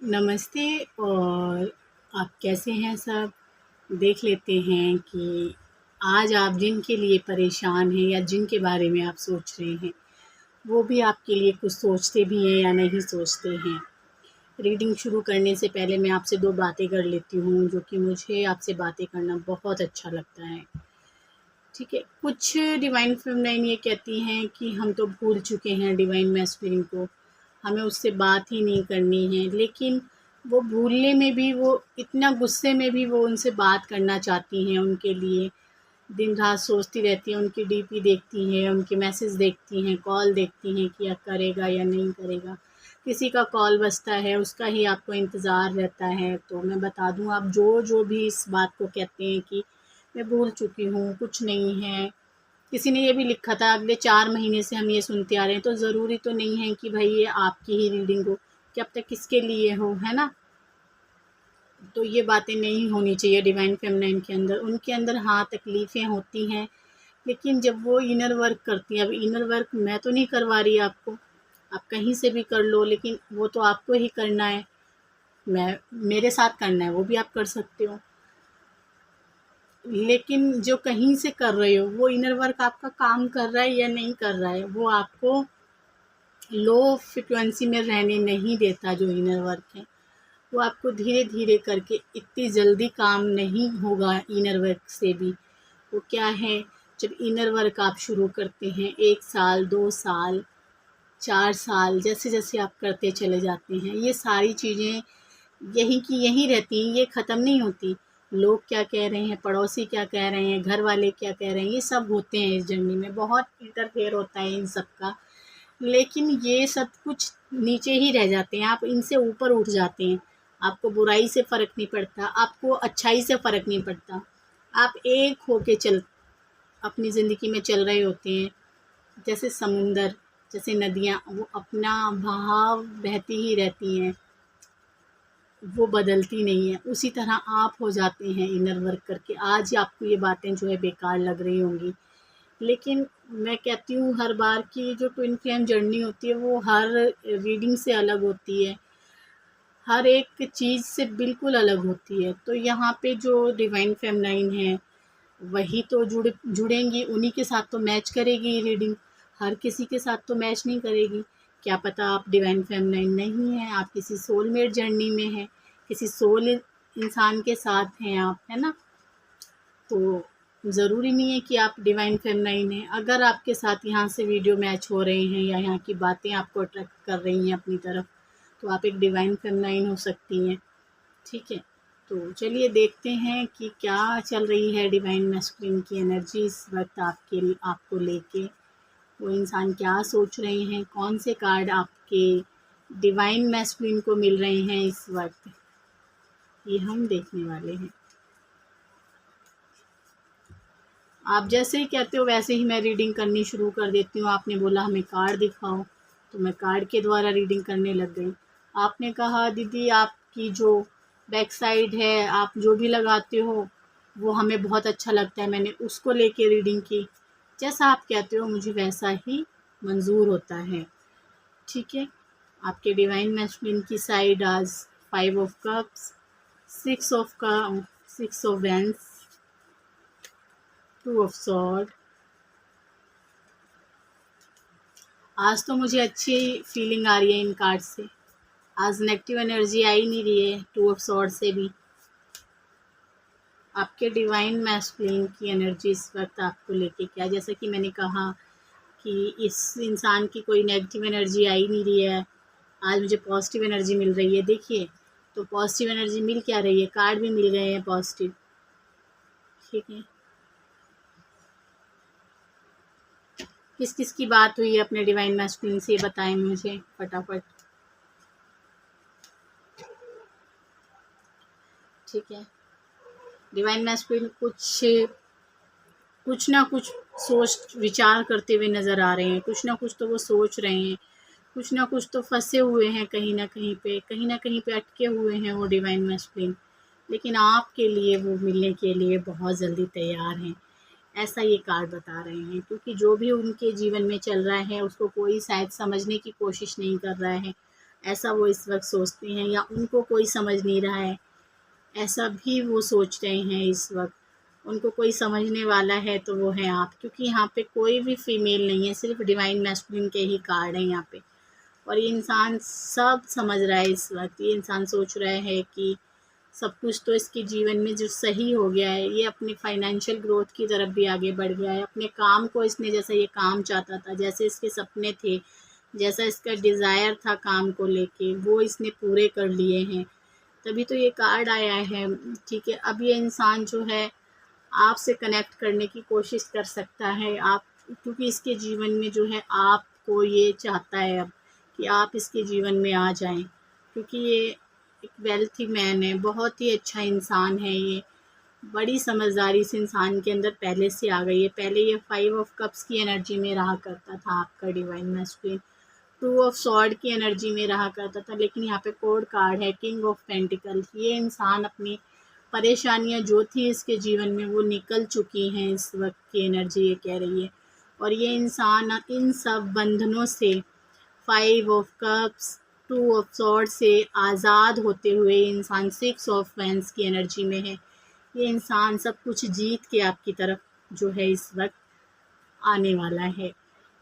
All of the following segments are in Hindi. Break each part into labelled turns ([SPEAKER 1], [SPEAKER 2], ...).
[SPEAKER 1] नमस्ते। और आप कैसे हैं सब? देख लेते हैं कि आज आप जिनके लिए परेशान हैं या जिनके बारे में आप सोच रहे हैं, वो भी आपके लिए कुछ सोचते भी हैं या नहीं सोचते हैं। रीडिंग शुरू करने से पहले मैं आपसे 2 बातें कर लेती हूँ, जो कि मुझे आपसे बातें करना बहुत अच्छा लगता है। ठीक है? कुछ डिवाइन फेमिनाइन ये कहती हैं कि हम तो भूल चुके हैं डिवाइन मैस्कुलिन को, हमें उससे बात ही नहीं करनी है। लेकिन वो भूलने में भी, वो इतना गुस्से में भी वो उनसे बात करना चाहती हैं, उनके लिए दिन-रात सोचती रहती हैं, उनकी डीपी देखती हैं, उनके मैसेज देखती हैं, कॉल देखती हैं कि अब करेगा या नहीं करेगा। किसी का कॉल बजता है, उसका ही आपको इंतज़ार रहता है। तो मैं बता दूँ, आप जो भी इस बात को कहते हैं कि मैं भूल चुकी हूँ, कुछ नहीं है। किसी ने ये भी लिखा था, अगले 4 महीने से हम ये सुनते आ रहे हैं, तो ज़रूरी तो नहीं है कि भई ये आपकी ही रीडिंग हो, क्या पता किसके लिए हो, है ना? तो ये बातें नहीं होनी चाहिए डिवाइन फेमिनाइन के अंदर। उनके अंदर हाँ, तकलीफ़ें होती हैं, लेकिन जब वो इनर वर्क करती हैं, अब इनर वर्क मैं तो नहीं करवा रही आपको, आप कहीं से भी कर लो, लेकिन वो तो आपको ही करना है। मैं मेरे साथ करना है, वो भी आप कर सकते हो। लेकिन जो कहीं से कर रहे हो, वो इनर वर्क आपका काम कर रहा है या नहीं कर रहा है, वो आपको लो फ्रिक्वेंसी में रहने नहीं देता। जो इनर वर्क है, वो आपको धीरे-धीरे करके, इतनी जल्दी काम नहीं होगा इनर वर्क से भी। वो क्या है, जब इनर वर्क आप शुरू करते हैं 1 साल, 2 साल, 4 साल, जैसे-जैसे आप करते चले जाते हैं, ये सारी चीज़ें यहीं की यहीं रहती हैं, ये ख़त्म नहीं होती। लोग क्या कह रहे हैं, पड़ोसी क्या कह रहे हैं, घर वाले क्या कह रहे हैं, ये सब होते हैं इस जर्नी में, बहुत इंटरफेयर होता है इन सब का। लेकिन ये सब कुछ नीचे ही रह जाते हैं, आप इनसे ऊपर उठ जाते हैं। आपको बुराई से फ़र्क नहीं पड़ता, आपको अच्छाई से फ़र्क नहीं पड़ता। आप एक होके अपनी ज़िंदगी में चल रहे होते हैं। जैसे समुंदर, जैसे नदियाँ, वो अपना बहाव बहती ही रहती हैं, वो बदलती नहीं है। उसी तरह आप हो जाते हैं इनर वर्क करके। आज आपको ये बातें जो है बेकार लग रही होंगी, लेकिन मैं कहती हूँ हर बार की जो ट्विन फ्लेम जर्नी होती है, वो हर रीडिंग से अलग होती है, हर एक चीज़ से बिल्कुल अलग होती है। तो यहाँ पे जो डिवाइन फेमिनाइन है, वही तो जुड़ेंगी, उन्हीं के साथ तो मैच करेगी रीडिंग, हर किसी के साथ तो मैच नहीं करेगी। क्या पता आप डिवाइन फेमिनाइन नहीं हैं, आप किसी सोलमेट जर्नी में हैं, किसी सोल इंसान के साथ हैं आप, है ना? तो ज़रूरी नहीं है कि आप डिवाइन फेमिनाइन हैं। अगर आपके साथ यहाँ से वीडियो मैच हो रहे हैं या यहाँ की बातें आपको अट्रैक्ट कर रही हैं अपनी तरफ, तो आप एक डिवाइन फेमिनाइन हो सकती हैं। ठीक है? तो चलिए देखते हैं कि क्या चल रही है डिवाइन मैस्कुलिन की एनर्जी इस वक़्त आपको लेके। वो इंसान क्या सोच रहे हैं, कौन से कार्ड आपके डिवाइन मैस्कुलिन को मिल रहे हैं इस वक़्त, ये हम देखने वाले हैं। आप जैसे ही कहते हो वैसे ही मैं रीडिंग करनी शुरू कर देती हूँ। आपने बोला हमें कार्ड दिखाओ, तो मैं कार्ड के द्वारा रीडिंग करने लग गई। आपने कहा दीदी आपकी जो बैक साइड है, आप जो भी लगाते हो, वो हमें बहुत अच्छा लगता है, मैंने उसको लेके रीडिंग की। जैसा आप कहते हो मुझे वैसा ही मंज़ूर होता है। ठीक है? आपके डिवाइन मैस्कुलिन की साइड आज 5 of cups, 6 of wands, 2 of sword. आज तो मुझे अच्छी फीलिंग आ रही है इन कार्ड से। आज नेगेटिव एनर्जी आ ही नहीं रही है 2 ऑफ सॉर्ड से भी। आपके डिवाइन मैस्कुलिन की एनर्जी इस वक़्त आपको लेके क्या, जैसा कि मैंने कहा कि इस इंसान की कोई नेगेटिव एनर्जी आ ही नहीं रही है। आज मुझे पॉज़िटिव एनर्जी मिल रही है। देखिए, तो पॉज़िटिव एनर्जी मिल क्या रही है, कार्ड भी मिल गए हैं पॉज़िटिव। ठीक है? किस-किस की बात हुई है अपने डिवाइन मैस्कुलिन से, ये बताएँ मुझे फटाफट। ठीक है? डिवाइन मैस्कुलिन कुछ ना कुछ सोच विचार करते हुए नज़र आ रहे हैं, कुछ ना कुछ तो वो सोच रहे हैं, कुछ ना कुछ तो फँसे हुए हैं कहीं न कहीं पे अटके हुए हैं वो डिवाइन मैस्कुलिन। लेकिन आपके लिए वो मिलने के लिए बहुत जल्दी तैयार हैं, ऐसा ये कार्ड बता रहे हैं। क्योंकि जो भी उनके जीवन में चल रहा है, उसको कोई शायद समझने की कोशिश नहीं कर रहा है। ऐसा वो इस वक्त सोचते हैं, या उनको कोई समझ नहीं रहा है, ऐसा भी वो सोच रहे हैं इस वक्त। उनको कोई समझने वाला है तो वो है आप, क्योंकि यहाँ पे कोई भी फीमेल नहीं है, सिर्फ डिवाइन मैस्कुलिन के ही कार्ड हैं यहाँ पे। और ये इंसान सब समझ रहा है इस वक्त। ये इंसान सोच रहा है कि सब कुछ तो इसके जीवन में जो सही हो गया है, ये अपनी फाइनेंशियल ग्रोथ की तरफ भी आगे बढ़ गया है। अपने काम को इसने, जैसा ये काम चाहता था, जैसे इसके सपने थे, जैसा इसका डिज़ायर था काम को लेके, वो इसने पूरे कर लिए हैं। तभी तो ये कार्ड आया है। ठीक है, अब ये इंसान जो है आपसे कनेक्ट करने की कोशिश कर सकता है, आप, क्योंकि इसके जीवन में जो है आपको ये चाहता है अब कि आप इसके जीवन में आ जाएं, क्योंकि ये एक वेल्थी मैन है, बहुत ही अच्छा इंसान है ये। बड़ी समझदारी इस इंसान के अंदर पहले से आ गई है। पहले ये 5 ऑफ कप्स की एनर्जी में रहा करता था आपका डिवाइन मैस्कुलिन, 2 ऑफ सॉर्ड की एनर्जी में रहा करता था, लेकिन यहाँ पे कोड कार्ड है किंग ऑफ पेंटिकल। ये इंसान अपनी परेशानियाँ जो थी इसके जीवन में वो निकल चुकी हैं, इस वक्त की एनर्जी ये कह रही है। और ये इंसान इन सब बंधनों से, 5 ऑफ कप्स, 2 ऑफ सॉर्ड से आज़ाद होते हुए इंसान 6 ऑफ वैंस की एनर्जी में है। ये इंसान सब कुछ जीत के आपकी तरफ जो है इस वक्त आने वाला है,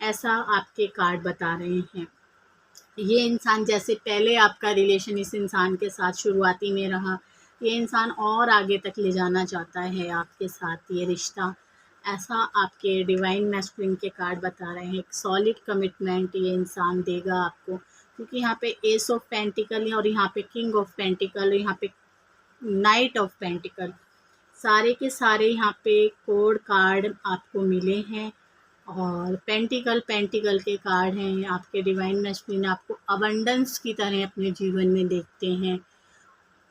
[SPEAKER 1] ऐसा आपके कार्ड बता रहे हैं। ये इंसान, जैसे पहले आपका रिलेशन इस इंसान के साथ शुरुआती में रहा, ये इंसान और आगे तक ले जाना चाहता है आपके साथ ये रिश्ता, ऐसा आपके डिवाइन मैस्कुलिन के कार्ड बता रहे हैं। एक सॉलिड कमिटमेंट ये इंसान देगा आपको, क्योंकि यहाँ पे एस ऑफ पेंटिकल है और यहाँ पे किंग ऑफ पेंटिकल और यहाँ पे नाइट ऑफ पेंटिकल, सारे के सारे यहाँ पे कोड कार्ड आपको मिले हैं। और पेंटिकल के कार्ड हैं। आपके डिवाइन मैस्कुलिन आपको अबंडेंस की तरह अपने जीवन में देखते हैं,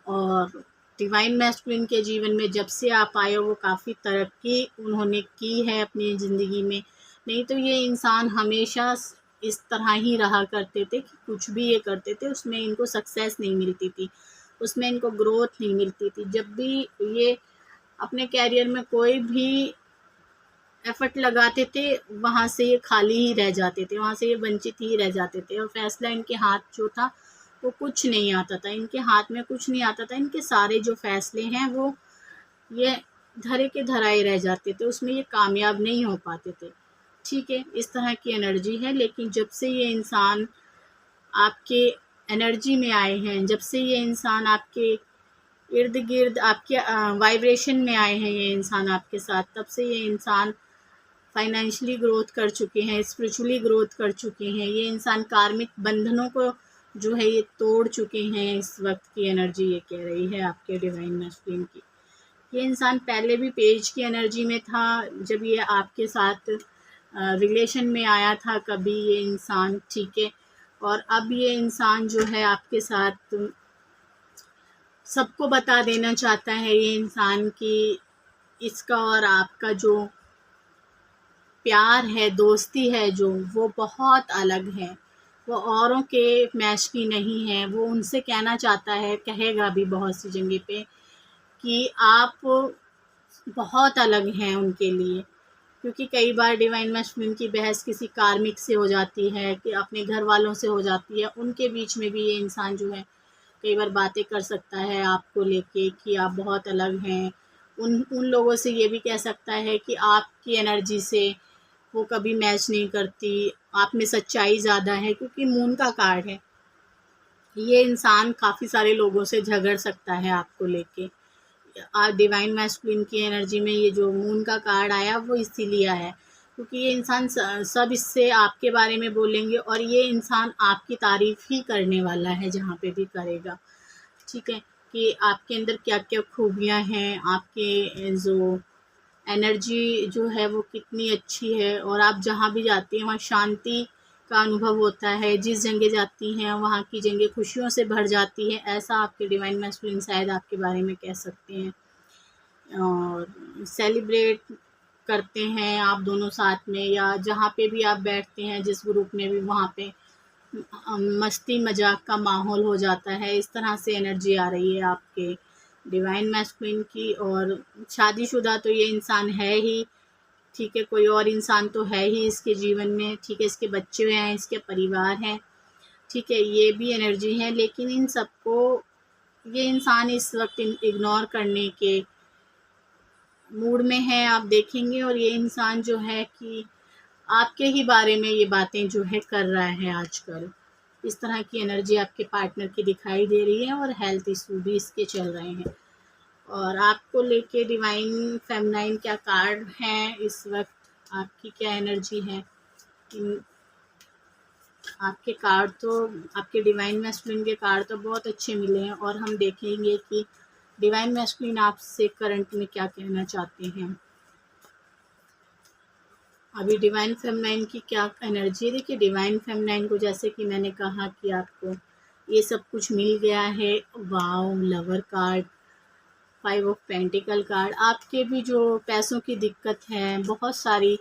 [SPEAKER 1] और डिवाइन मैस्कुलिन के जीवन में जब से आप आए हो वो काफ़ी तरक्की उन्होंने की है अपनी ज़िंदगी में। नहीं तो ये इंसान हमेशा इस तरह ही रहा करते थे कि कुछ भी ये करते थे उसमें इनको सक्सेस नहीं मिलती थी, उसमें इनको ग्रोथ नहीं मिलती थी। जब भी ये अपने कैरियर में कोई भी एफर्ट लगाते थे, वहाँ से ये खाली ही रह जाते थे, वहाँ से ये वंचित ही रह जाते थे, और फैसला इनके हाथ जो था वो कुछ नहीं आता था, इनके हाथ में कुछ नहीं आता था। इनके सारे जो फैसले हैं वो ये धरे के धराए रह जाते थे, उसमें ये कामयाब नहीं हो पाते थे। ठीक है, इस तरह की एनर्जी है। लेकिन जब से ये इंसान आपके एनर्जी में आए हैं, जब से ये इंसान आपके इर्द गिर्द आपके वाइब्रेशन में आए हैं, ये इंसान आपके साथ, तब से ये इंसान फाइनेंशियली ग्रोथ कर चुके हैं, स्पिरिचुअली ग्रोथ कर चुके हैं। ये इंसान कार्मिक बंधनों को जो है ये तोड़ चुके हैं। इस वक्त की एनर्जी ये कह रही है आपके डिवाइन मैस्कुलिन की। ये इंसान पहले भी पेज की एनर्जी में था, जब ये आपके साथ रिलेशन में आया था कभी ये इंसान, ठीक है। और अब ये इंसान जो है आपके साथ सबको बता देना चाहता है ये इंसान कि इसका और आपका जो प्यार है, दोस्ती है जो, वो बहुत अलग है, वो औरों के मैच की नहीं है। वो उनसे कहना चाहता है, कहेगा भी बहुत सी जगह पे, कि आप बहुत अलग हैं उनके लिए। क्योंकि कई बार डिवाइन मैस्कुलिन की बहस किसी कार्मिक से हो जाती है, कि अपने घर वालों से हो जाती है, उनके बीच में भी ये इंसान जो है कई बार बातें कर सकता है आपको लेके कि आप बहुत अलग हैं। उन लोगों से ये भी कह सकता है कि आपकी एनर्जी से वो कभी मैच नहीं करती, आप में सच्चाई ज़्यादा है, क्योंकि मून का कार्ड है। ये इंसान काफ़ी सारे लोगों से झगड़ सकता है आपको लेके। डिवाइन मैस्कुलिन की एनर्जी में ये जो मून का कार्ड आया वो इसीलिए आया है, क्योंकि ये इंसान सब इससे आपके बारे में बोलेंगे, और ये इंसान आपकी तारीफ़ ही करने वाला है जहाँ पे भी करेगा। ठीक है, कि आपके अंदर क्या क्या खूबियाँ हैं, आपके जो एनर्जी जो है वो कितनी अच्छी है, और आप जहाँ भी जाती हैं वहाँ शांति का अनुभव होता है। जिस जगह जाती हैं वहाँ की जगह खुशियों से भर जाती है, ऐसा आपके डिवाइन मैस्कुलिन शायद आपके बारे में कह सकते हैं। और सेलिब्रेट करते हैं आप दोनों साथ में, या जहाँ पे भी आप बैठते हैं जिस ग्रुप में भी, वहाँ पे मस्ती मजाक का माहौल हो जाता है। इस तरह से एनर्जी आ रही है आपके डिवाइन मैस्कुलिन की। और शादीशुदा तो ये इंसान है ही, ठीक है, कोई और इंसान तो है ही इसके जीवन में, ठीक है, इसके बच्चे हैं, इसके परिवार हैं। ठीक है, ये भी एनर्जी है, लेकिन इन सबको ये इंसान इस वक्त इग्नोर करने के मूड में है, आप देखेंगे। और ये इंसान जो है कि आपके ही बारे में ये बातें जो है कर रहा है आजकल। इस तरह की एनर्जी आपके पार्टनर की दिखाई दे रही है और हेल्थ इशू भी इसके चल रहे हैं। और आपको लेके डिवाइन फेमिनाइन क्या कार्ड हैं इस वक्त, आपकी क्या एनर्जी है। आपके कार्ड तो, आपके डिवाइन मैस्कुलिन के कार्ड तो बहुत अच्छे मिले हैं। और हम देखेंगे कि डिवाइन मैस्कुलिन आपसे करंट में क्या कहना चाहते हैं। अभी डिवाइन फेमिनाइन की क्या एनर्जी है। देखिए, डिवाइन फेमिनाइन को जैसे कि मैंने कहा कि आपको ये सब कुछ मिल गया है। Wow, lover card, 5 of pentacle card. आपके भी जो पैसों की दिक्कत है, बहुत सारी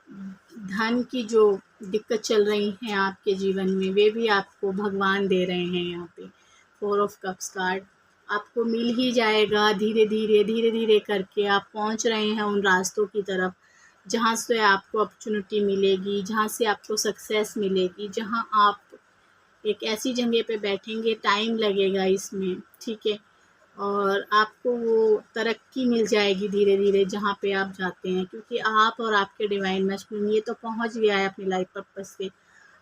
[SPEAKER 1] धन की जो दिक्कत चल रही हैं आपके जीवन में, वे भी आपको भगवान दे रहे हैं। यहाँ पे 4 ऑफ कप्स कार्ड, आपको मिल ही जाएगा। धीरे धीरे धीरे धीरे करके आप पहुँच रहे हैं उन रास्तों की तरफ जहाँ से आपको अपॉर्चुनिटी मिलेगी, जहाँ से आपको सक्सेस मिलेगी, जहाँ आप एक ऐसी जगह पे बैठेंगे, टाइम लगेगा इसमें, ठीक है। और आपको वो तरक्की मिल जाएगी धीरे धीरे जहाँ पे आप जाते हैं, क्योंकि आप और आपके डिवाइन मैस्कुलिन ये तो पहुँच गया है अपने लाइफ पर्पस पे।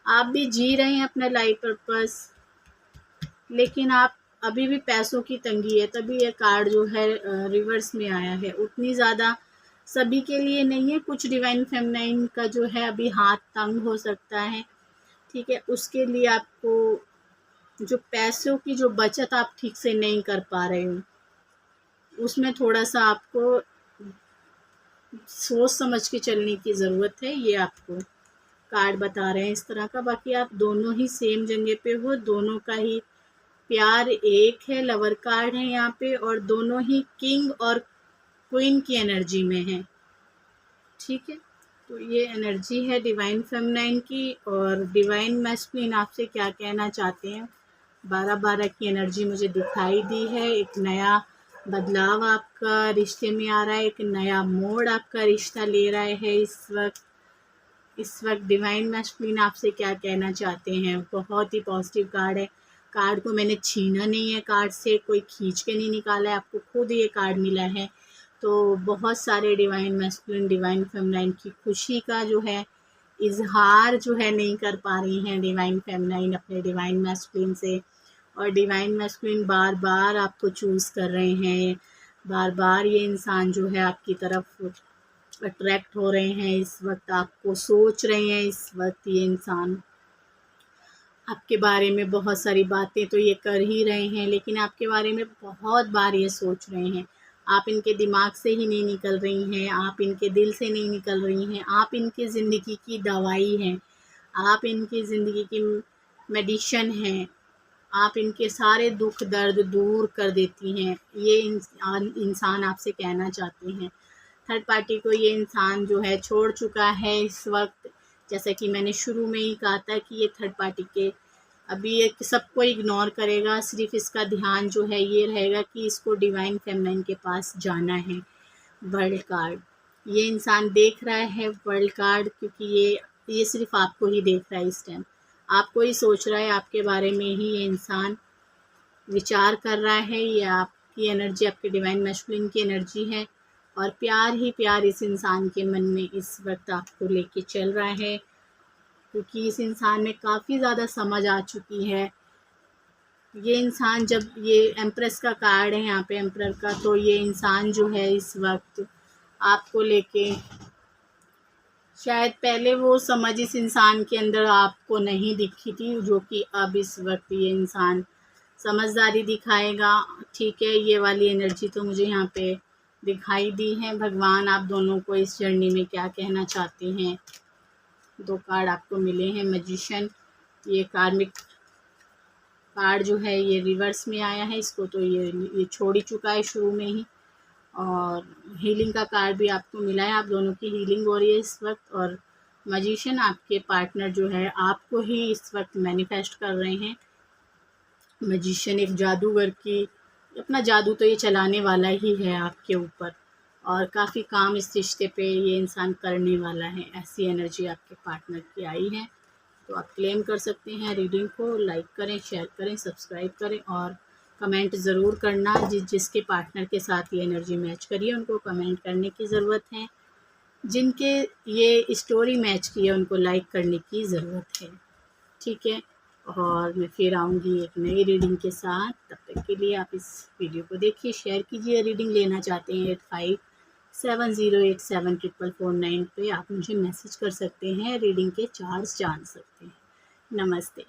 [SPEAKER 1] आप भी जी रहे हैं अपना लाइफ पर्पस, लेकिन आप अभी भी पैसों की तंगी है, तभी ये कार्ड जो है रिवर्स में आया है। उतनी ज़्यादा सभी के लिए नहीं है, कुछ डिवाइन फेमिनाइन का जो है अभी हाथ तंग हो सकता है, ठीक है। उसके लिए आपको जो पैसों की जो बचत आप ठीक से नहीं कर पा रहे हो, उसमें थोड़ा-सा आपको सोच समझ के चलने की ज़रूरत है। ये आपको कार्ड बता रहे हैं इस तरह का। बाकी आप दोनों ही सेम जगह पे हो, दोनों का ही प्यार एक है, लवर कार्ड है यहाँ पे, और दोनों ही किंग और क्वीन की एनर्जी में है, ठीक है। तो ये एनर्जी है डिवाइन फेमिनाइन की। और डिवाइन मैस्कुलिन आपसे क्या कहना चाहते हैं। 12-12 की एनर्जी मुझे दिखाई दी है। एक नया बदलाव आपका रिश्ते में आ रहा है, एक नया मोड़ आपका रिश्ता ले रहा है इस वक्त डिवाइन मैस्कुलिन आपसे क्या कहना चाहते हैं। बहुत ही पॉजिटिव कार्ड है। कार्ड को मैंने छीना नहीं है, कार्ड से कोई खींच के नहीं निकाला है, आपको खुद ये कार्ड मिला है। तो बहुत सारे डिवाइन मैस्कुलिन डिवाइन फेमिनाइन की खुशी का जो है इज़हार जो है नहीं कर पा रही हैं डिवाइन फेमिनाइन अपने डिवाइन मैस्कुलिन से। और डिवाइन मैस्कुलिन बार बार आपको चूज़ कर रहे हैं, बार बार ये इंसान जो है आपकी तरफ अट्रैक्ट हो रहे हैं। इस वक्त आपको सोच रहे हैं, इस वक्त ये इंसान आपके बारे में बहुत सारी बातें तो ये कर ही रहे हैं, लेकिन आपके बारे में बहुत बार ये सोच रहे हैं। आप इनके दिमाग से ही नहीं निकल रही हैं, आप इनके दिल से नहीं निकल रही हैं, आप इनकी ज़िंदगी की दवाई हैं, आप इनकी ज़िंदगी की मेडिसिन हैं, आप इनके सारे दुख दर्द दूर कर देती हैं। ये इंसान आपसे कहना चाहते हैं। थर्ड पार्टी को ये इंसान जो है छोड़ चुका है इस वक्त। जैसा कि मैंने शुरू में ही कहा था कि ये थर्ड पार्टी के अभी ये सबको इग्नोर करेगा, सिर्फ इसका ध्यान जो है ये रहेगा कि इसको डिवाइन फेमिनाइन के पास जाना है। वर्ल्ड कार्ड, ये इंसान देख रहा है वर्ल्ड कार्ड, क्योंकि ये सिर्फ आपको ही देख रहा है इस टाइम, आपको ही सोच रहा है, आपके बारे में ही ये इंसान विचार कर रहा है। ये आपकी एनर्जी, आपके डिवाइन मैस्कुलिन की एनर्जी है। और प्यार ही प्यार इस इंसान के मन में इस वक्त आपको लेके चल रहा है, क्योंकि इस इंसान में काफ़ी ज़्यादा समझ आ चुकी है। ये इंसान, जब ये एम्प्रेस का कार्ड है यहाँ पे, एम्परर का, तो ये इंसान जो है इस वक्त आपको लेके, शायद पहले वो समझ इस इंसान के अंदर आपको नहीं दिखी थी, जो कि अब इस वक्त ये इंसान समझदारी दिखाएगा, ठीक है। ये वाली एनर्जी तो मुझे यहाँ पे दिखाई दी है। भगवान आप दोनों को इस जर्नी में क्या कहना चाहते हैं। 2 कार्ड आपको मिले हैं। मैजिशियन, ये कार्मिक कार्ड जो है ये रिवर्स में आया है, इसको तो ये छोड़ ही चुका है शुरू में ही। और हीलिंग का कार्ड भी आपको मिला है, आप दोनों की हीलिंग हो रही है इस वक्त। और मैजिशियन, आपके पार्टनर जो है आपको ही इस वक्त मैनिफेस्ट कर रहे हैं। मैजिशियन एक जादूगर की, अपना जादू तो ये चलाने वाला ही है आपके ऊपर, और काफ़ी काम इस रिश्ते पे ये इंसान करने वाला है। ऐसी एनर्जी आपके पार्टनर की आई है। तो आप क्लेम कर सकते हैं रीडिंग को। लाइक करें, शेयर करें, सब्सक्राइब करें और कमेंट ज़रूर करना। जिसके पार्टनर के साथ ये एनर्जी मैच करी है उनको कमेंट करने की ज़रूरत है। जिनके ये स्टोरी मैच की है उनको लाइक करने की ज़रूरत है। ठीक है, और मैं फिर आऊँगी एक नई रीडिंग के साथ। तब तक के लिए आप इस वीडियो को देखिए, शेयर कीजिए। रीडिंग लेना चाहते हैं 8570874449 पे आप मुझे मैसेज कर सकते हैं। रीडिंग के चार्ज जान सकते हैं। नमस्ते।